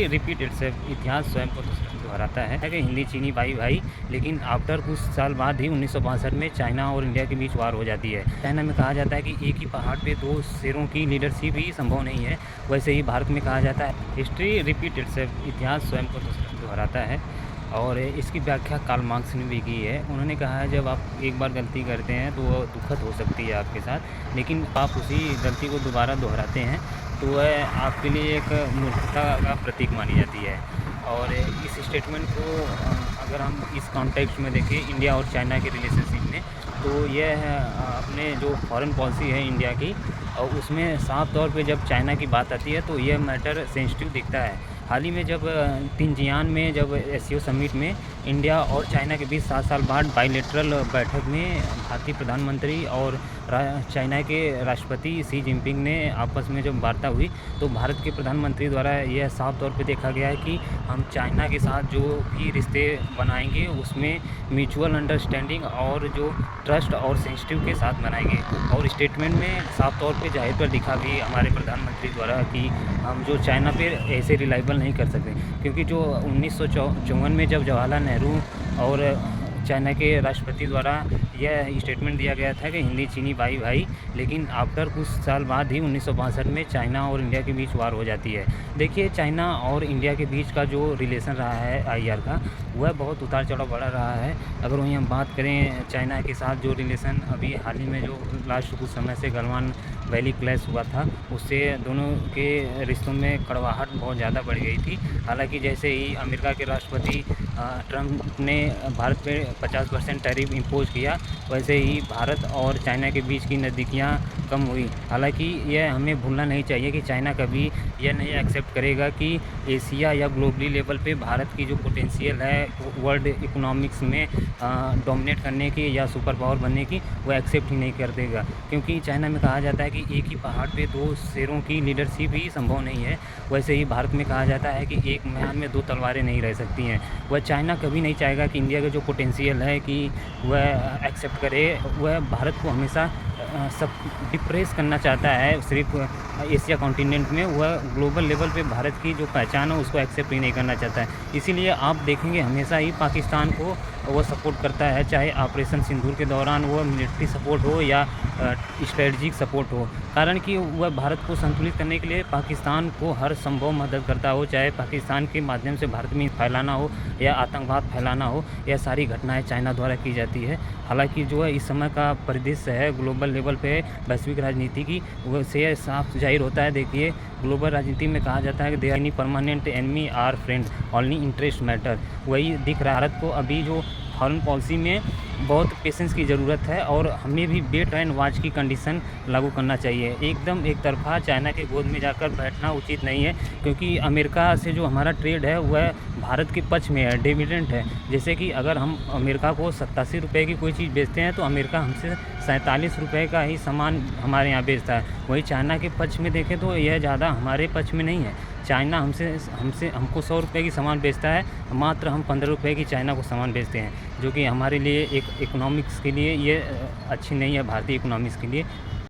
Repeat itself इतिहास स्वयं को दोहराता है कि हिंदी चीनी भाई भाई, लेकिन आफ्टर कुछ साल बाद ही 1962 में चाइना और इंडिया के बीच वार हो जाती है। चाइना में कहा जाता है कि एक ही पहाड़ पे दो शेरों की लीडरशिप ही संभव नहीं है। वैसे ही भारत में कहा जाता है हिस्ट्री रिपीट इटसेल्फ इतिहास स्वयं को दोहराता है। और इसकी व्याख्या कार्ल मार्क्स ने भी की है। उन्होंने कहा है जब आप एक बार गलती करते हैं तो वह दुखद हो सकती है आपके साथ, लेकिन आप उसी गलती को दोबारा दोहराते हैं तो वह आपके लिए एक मूर्खता का प्रतीक मानी जाती है। और इस स्टेटमेंट को अगर हम इस कॉन्टेक्स्ट में देखें इंडिया और चाइना के रिलेशनशिप में, तो यह अपने जो फॉरेन पॉलिसी है इंडिया की, और उसमें साफ तौर पे जब चाइना की बात आती है तो यह मैटर सेंसिटिव दिखता है। हाल ही में जब तिनजियान में जब एससीओ समिट में इंडिया और चाइना के बीच 7 साल बाद बाइलेटरल बैठक में भारतीय प्रधानमंत्री और चाइना के राष्ट्रपति शी जिनपिंग ने आपस में जब वार्ता हुई, तो भारत के प्रधानमंत्री द्वारा यह साफ तौर पे देखा गया है कि हम चाइना के साथ जो भी रिश्ते बनाएंगे उसमें म्यूचुअल अंडरस्टैंडिंग और जो ट्रस्ट और सेंसिटिव के साथ बनाएंगे। और स्टेटमेंट में साफ तौर पे जाहिर पर दिखा भी हमारे प्रधानमंत्री द्वारा कि हम जो चाइना पे ऐसे रिलायबल नहीं कर सकते, क्योंकि जो 1954 में जब जवाहरलाल नेहरू और चाइना के राष्ट्रपति द्वारा यह स्टेटमेंट दिया गया था कि हिंदी चीनी भाई भाई, लेकिन आफ्टर कुछ साल बाद ही 1962 में चाइना और इंडिया के बीच वार हो जाती है। देखिए चाइना और इंडिया के बीच का जो रिलेशन रहा है आईआर का, वह बहुत उतार चढ़ाव बढ़ा रहा है। अगर वहीं हम बात करें चाइना के साथ जो रिलेशन अभी हाल ही में जो लास्ट कुछ समय से गलवान वैली क्लैश हुआ था, उससे दोनों के रिश्तों में कड़वाहट बहुत ज़्यादा बढ़ गई थी। हालांकि जैसे ही अमेरिका के राष्ट्रपति ट्रंप ने भारत पे 50% टैरिफ इम्पोज किया, वैसे ही भारत और चाइना के बीच की नज़दीकियाँ कम हुई। हालांकि यह हमें भूलना नहीं चाहिए कि चाइना कभी यह नहीं एक्सेप्ट करेगा कि एशिया या ग्लोबली लेवल पे भारत की जो पोटेंशियल है वर्ल्ड इकोनॉमिक्स में डोमिनेट करने की या सुपर पावर बनने की, वो एक्सेप्ट ही नहीं कर देगा। क्योंकि चाइना में कहा जाता है कि एक ही पहाड़ पे दो शेरों की लीडरशिप ही संभव नहीं है। वैसे ही भारत में कहा जाता है कि एक म्यान में दो तलवारें नहीं रह सकती हैं। वह चाइना कभी नहीं चाहेगा कि इंडिया का जो पोटेंशियल है कि वह एक्सेप्ट करे। वह भारत को हमेशा सब डिप्रेस करना चाहता है सिर्फ एशिया कॉन्टिनेंट में। वह ग्लोबल लेवल पे भारत की जो पहचान है उसको एक्सेप्ट ही नहीं करना चाहता है। इसीलिए आप देखेंगे हमेशा ही पाकिस्तान को वो सपोर्ट करता है, चाहे ऑपरेशन सिंदूर के दौरान वो मिलिट्री सपोर्ट हो या स्ट्रेटजिक सपोर्ट हो। कारण कि वह भारत को संतुलित करने के लिए पाकिस्तान को हर संभव मदद करता हो, चाहे पाकिस्तान के माध्यम से भारत में फैलाना हो या आतंकवाद फैलाना हो। यह सारी घटनाएं चाइना द्वारा की जाती है। हालांकि जो है इस समय का परिदृश्य है ग्लोबल लेवल पे वैश्विक राजनीति की, वो से साफ जाहिर होता है। देखिए ग्लोबल राजनीति में कहा जाता है कि they are any permanent enemy or friend, only interest matter. वही दिख रहा है। भारत को अभी जो फॉरेन पॉलिसी में बहुत पेशेंस की ज़रूरत है और हमें भी वेट एंड वॉच की कंडीशन लागू करना चाहिए। एकदम एक तरफा चाइना के गोद में जाकर बैठना उचित नहीं है, क्योंकि अमेरिका से जो हमारा ट्रेड है वह भारत के पक्ष में है, डिविडेंट है। जैसे कि अगर हम अमेरिका को 87 रुपये की कोई चीज़ बेचते हैं तो अमेरिका हमसे 47 रुपये का ही सामान हमारे यहाँ बेचता है। वही चाइना के पक्ष में देखें तो यह ज़्यादा हमारे पक्ष में नहीं है। चाइना हमको 100 रुपये की सामान बेचता है, मात्र हम 15 रुपये की चाइना को सामान बेचते हैं, जो कि हमारे लिए एक इकोनॉमिक्स के लिए ये अच्छी नहीं है, भारतीय इकोनॉमिक्स के लिए।